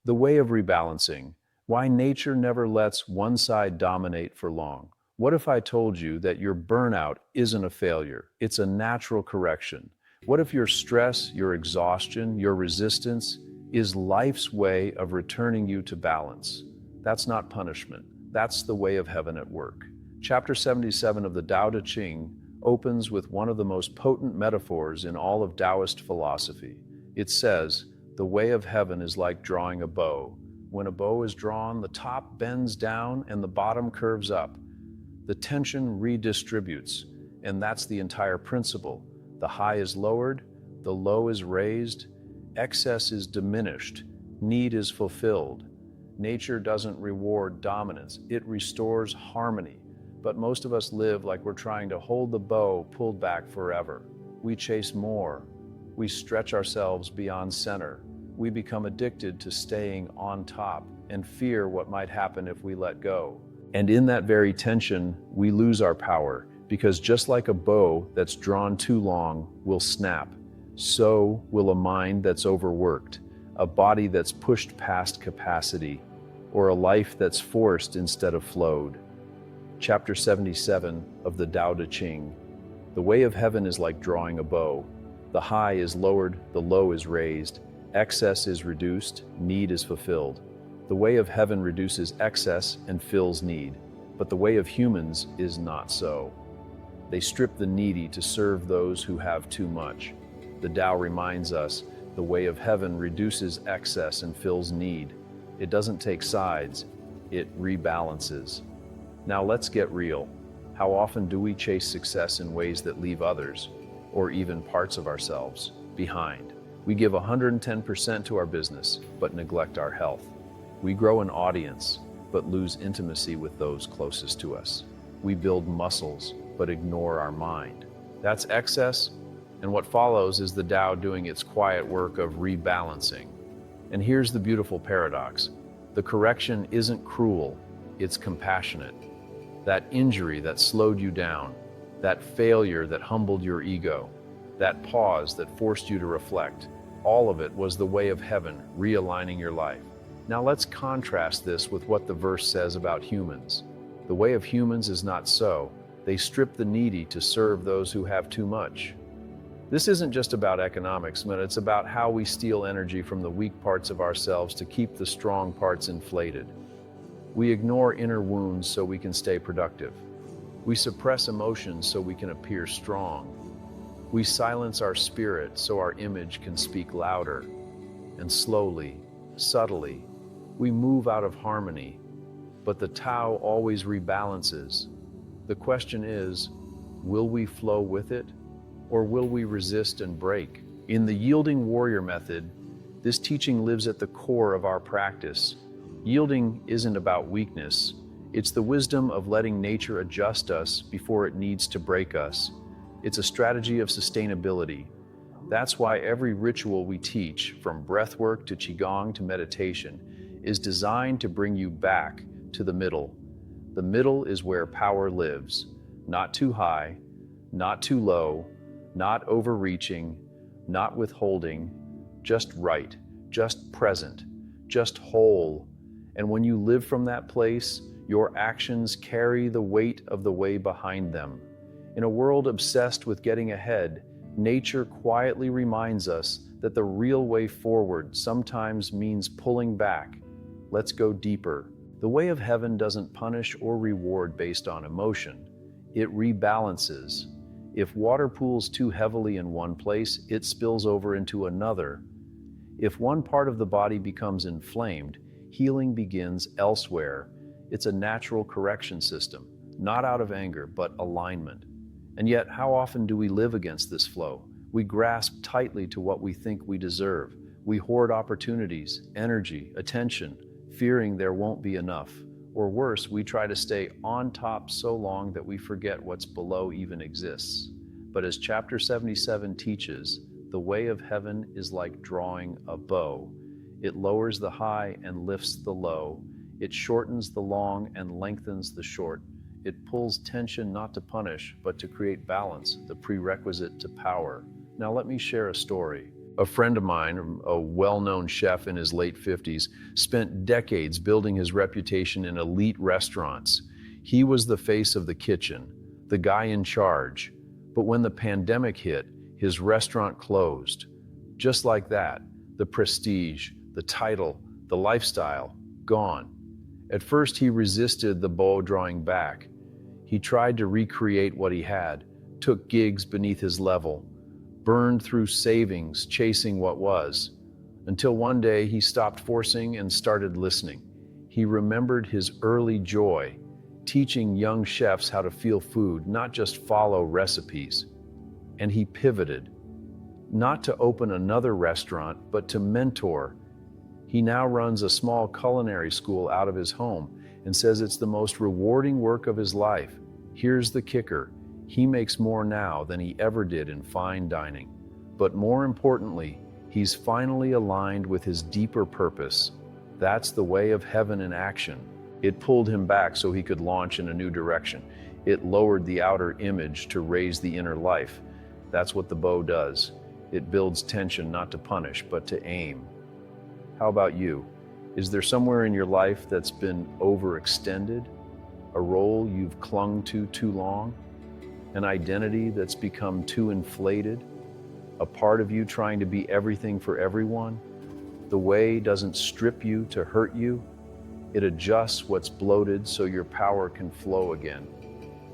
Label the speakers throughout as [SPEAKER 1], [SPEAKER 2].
[SPEAKER 1] The way of rebalancing. Why nature never lets one side dominate for long. What if I told you that your burnout isn't a failure? It's a natural correction. What if your stress, your exhaustion, your resistance is life's way of returning you to balance? That's not punishment. That's the way of heaven at work. Chapter 77 of the Tao Te Ching opens with one of the most potent metaphors in all of Taoist philosophy. It says, "The way of heaven is like drawing a bow. When a bow is drawn, the top bends down and the bottom curves up. The tension redistributes, and that's the entire principle. The high is lowered, the low is raised, excess is diminished, need is fulfilled. Nature doesn't reward dominance, it restores harmony. But most of us live like we're trying to hold the bow pulled back forever. We chase more. We stretch ourselves beyond center. We become addicted to staying on top and fear what might happen if we let go. And in that very tension, we lose our power, because just like a bow that's drawn too long will snap, so will a mind that's overworked, a body that's pushed past capacity, or a life that's forced instead of flowed. Chapter 77 of the Tao Te Ching. The way of heaven is like drawing a bow. The high is lowered, the low is raised, excess is reduced, need is fulfilled. The way of heaven reduces excess and fills need, but the way of humans is not so. They strip the needy to serve those who have too much. The Tao reminds us, the way of heaven reduces excess and fills need. It doesn't take sides, it rebalances. Now let's get real. How often do we chase success in ways that leave others, or even parts of ourselves, behind? We give 110% to our business, but neglect our health. We grow an audience, but lose intimacy with those closest to us. We build muscles, but ignore our mind. That's excess, and what follows is the Tao doing its quiet work of rebalancing. And here's the beautiful paradox. The correction isn't cruel, it's compassionate. That injury that slowed you down, that failure that humbled your ego, that pause that forced you to reflect, all of it was the way of heaven realigning your life. Now let's contrast this with what the verse says about humans. The way of humans is not so. They strip the needy to serve those who have too much. This isn't just about economics, but it's about how we steal energy from the weak parts of ourselves to keep the strong parts inflated. We ignore inner wounds so we can stay productive. We suppress emotions so we can appear strong. We silence our spirit so our image can speak louder. And slowly, subtly, we move out of harmony, but the Tao always rebalances. The question is, will we flow with it, or will we resist and break? In the yielding warrior method, this teaching lives at the core of our practice. Yielding isn't about weakness, it's the wisdom of letting nature adjust us before it needs to break us. It's a strategy of sustainability. That's why every ritual we teach, from breathwork to qigong to meditation, is designed to bring you back to the middle. The middle is where power lives. Not too high, not too low, not overreaching, not withholding, just right, just present, just whole. And when you live from that place, your actions carry the weight of the way behind them. In a world obsessed with getting ahead, nature quietly reminds us that the real way forward sometimes means pulling back. Let's go deeper. The way of heaven doesn't punish or reward based on emotion. It rebalances. If water pools too heavily in one place, it spills over into another. If one part of the body becomes inflamed, healing begins elsewhere. It's a natural correction system, not out of anger, but alignment. And yet, how often do we live against this flow? We grasp tightly to what we think we deserve. We hoard opportunities, energy, attention, fearing there won't be enough. Or worse, we try to stay on top so long that we forget what's below even exists. But as chapter 77 teaches, the way of heaven is like drawing a bow. It lowers the high and lifts the low. It shortens the long and lengthens the short. It pulls tension not to punish, but to create balance, the prerequisite to power. Now let me share a story. A friend of mine, a well-known chef in his late 50s, spent decades building his reputation in elite restaurants. He was the face of the kitchen, the guy in charge. But when the pandemic hit, his restaurant closed. Just like that, the prestige, the title, the lifestyle, gone. At first, he resisted the bow drawing back. He tried to recreate what he had, took gigs beneath his level, burned through savings chasing what was, until one day he stopped forcing and started listening. He remembered his early joy, teaching young chefs how to feel food, not just follow recipes. And he pivoted, not to open another restaurant, but to mentor. He now runs a small culinary school out of his home and says it's the most rewarding work of his life. Here's the kicker. He makes more now than he ever did in fine dining. But more importantly, he's finally aligned with his deeper purpose. That's the way of heaven in action. It pulled him back so he could launch in a new direction. It lowered the outer image to raise the inner life. That's what the bow does. It builds tension not to punish, but to aim. How about you? Is there somewhere in your life that's been overextended? A role you've clung to too long? An identity that's become too inflated? A part of you trying to be everything for everyone? The way doesn't strip you to hurt you. It adjusts what's bloated so your power can flow again.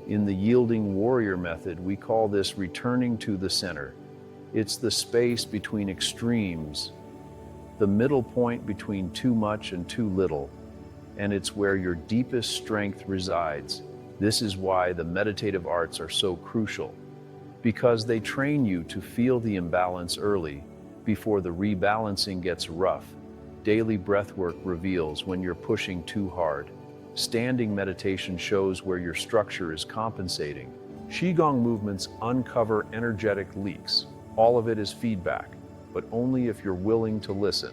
[SPEAKER 1] In the yielding warrior method, we call this returning to the center. It's the space between extremes, the middle point between too much and too little, and it's where your deepest strength resides. This is why the meditative arts are so crucial, because they train you to feel the imbalance early, before the rebalancing gets rough. Daily breathwork reveals when you're pushing too hard. Standing meditation shows where your structure is compensating. Qigong movements uncover energetic leaks. All of it is feedback, but only if you're willing to listen.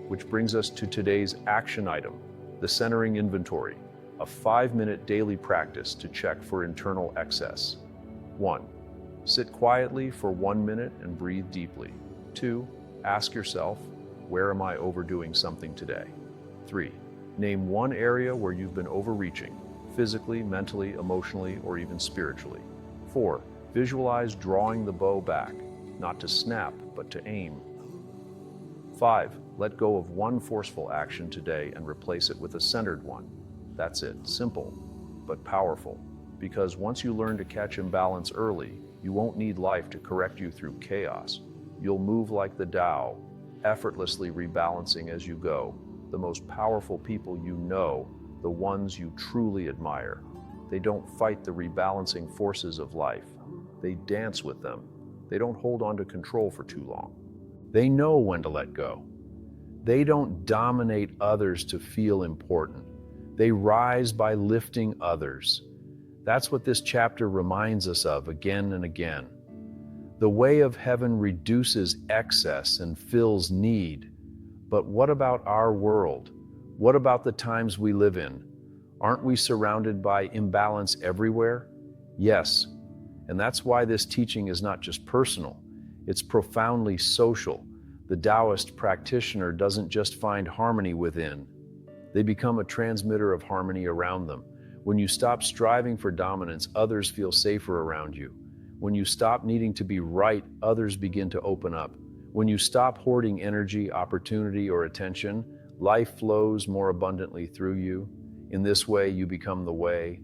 [SPEAKER 1] Which brings us to today's action item, the centering inventory, a 5-minute daily practice to check for internal excess. 1. Sit quietly for 1 minute and breathe deeply. 2. Ask yourself, where am I overdoing something today? 3. Name one area where you've been overreaching, physically, mentally, emotionally, or even spiritually. 4. Visualize drawing the bow back, not to snap, but to aim. 5. Let go of one forceful action today and replace it with a centered one. That's it. Simple, but powerful. Because once you learn to catch imbalance early, you won't need life to correct you through chaos. You'll move like the Tao, effortlessly rebalancing as you go. The most powerful people you know, the ones you truly admire. They don't fight the rebalancing forces of life. They dance with them. They don't hold on to control for too long. They know when to let go. They don't dominate others to feel important. They rise by lifting others. That's what this chapter reminds us of again and again. The way of heaven reduces excess and fills need. But what about our world? What about the times we live in? Aren't we surrounded by imbalance everywhere? Yes, and that's why this teaching is not just personal, it's profoundly social. The Taoist practitioner doesn't just find harmony within. They become a transmitter of harmony around them. When you stop striving for dominance, others feel safer around you. When you stop needing to be right, others begin to open up. When you stop hoarding energy, opportunity, or attention, life flows more abundantly through you. In this way, you become the way.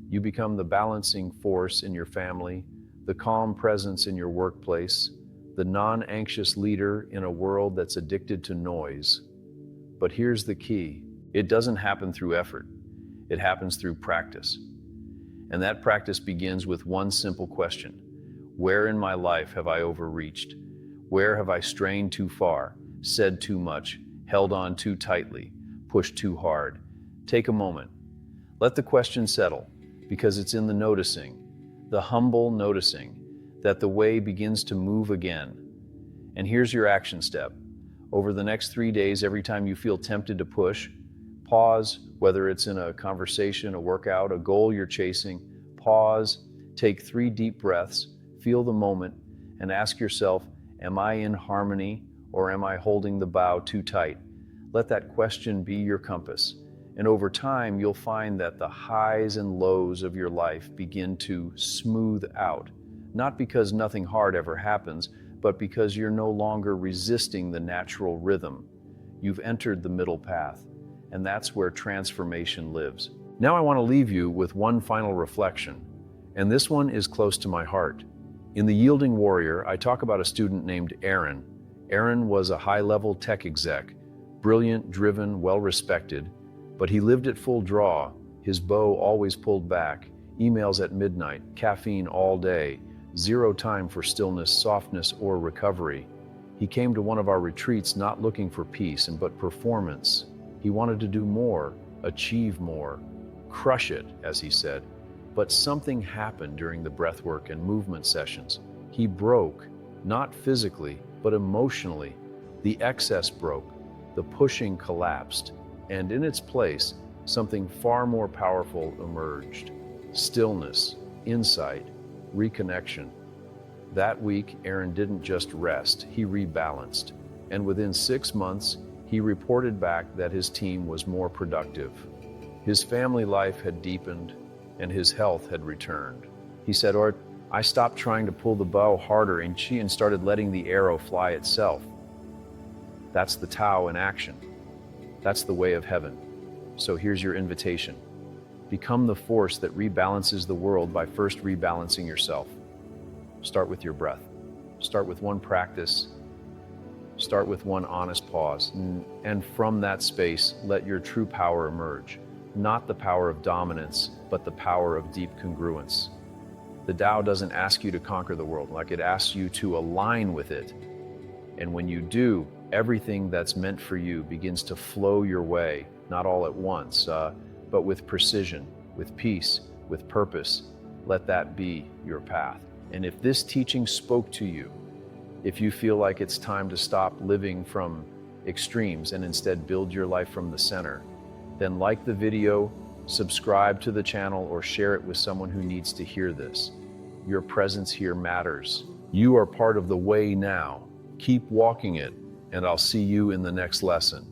[SPEAKER 1] You become the balancing force in your family, the calm presence in your workplace, the non-anxious leader in a world that's addicted to noise. But here's the key. It doesn't happen through effort. It happens through practice. And that practice begins with one simple question. Where in my life have I overreached? Where have I strained too far, said too much, held on too tightly, pushed too hard? Take a moment. Let the question settle, because it's in the noticing, the humble noticing, that the way begins to move again. And here's your action step. Over the next 3 days, every time you feel tempted to push, pause, whether it's in a conversation, a workout, a goal you're chasing, pause, take 3 deep breaths, feel the moment, and ask yourself, Am I in harmony, or am I holding the bow too tight? Let that question be your compass. And over time, you'll find that the highs and lows of your life begin to smooth out. Not because nothing hard ever happens, but because you're no longer resisting the natural rhythm. You've entered the middle path, and that's where transformation lives. Now I want to leave you with one final reflection, and this one is close to my heart. In The Yielding Warrior, I talk about a student named Aaron. Aaron was a high-level tech exec, brilliant, driven, well-respected, but he lived at full draw, his bow always pulled back, emails at midnight, caffeine all day, zero time for stillness, softness, or recovery. He came to one of our retreats not looking for peace but performance. He wanted to do more, achieve more, crush it, as he said. But something happened during the breathwork and movement sessions. He broke, not physically, but emotionally. The excess broke, the pushing collapsed, and in its place, something far more powerful emerged. Stillness, insight, reconnection. That week, Aaron didn't just rest, he rebalanced. And within 6 months, he reported back that his team was more productive. His family life had deepened, and his health had returned. He said, I stopped trying to pull the bow harder and started letting the arrow fly itself. That's the Tao in action. That's the way of heaven. So here's your invitation. Become the force that rebalances the world by first rebalancing yourself. Start with your breath. Start with one practice. Start with one honest pause. And from that space, let your true power emerge. Not the power of dominance, but the power of deep congruence. The Tao doesn't ask you to conquer the world, like it asks you to align with it. And when you do, everything that's meant for you begins to flow your way, not all at once, but with precision, with peace, with purpose. Let that be your path. And if this teaching spoke to you, if you feel like it's time to stop living from extremes and instead build your life from the center, then like the video, subscribe to the channel, or share it with someone who needs to hear this. Your presence here matters. You are part of the way now. Keep walking it, and I'll see you in the next lesson.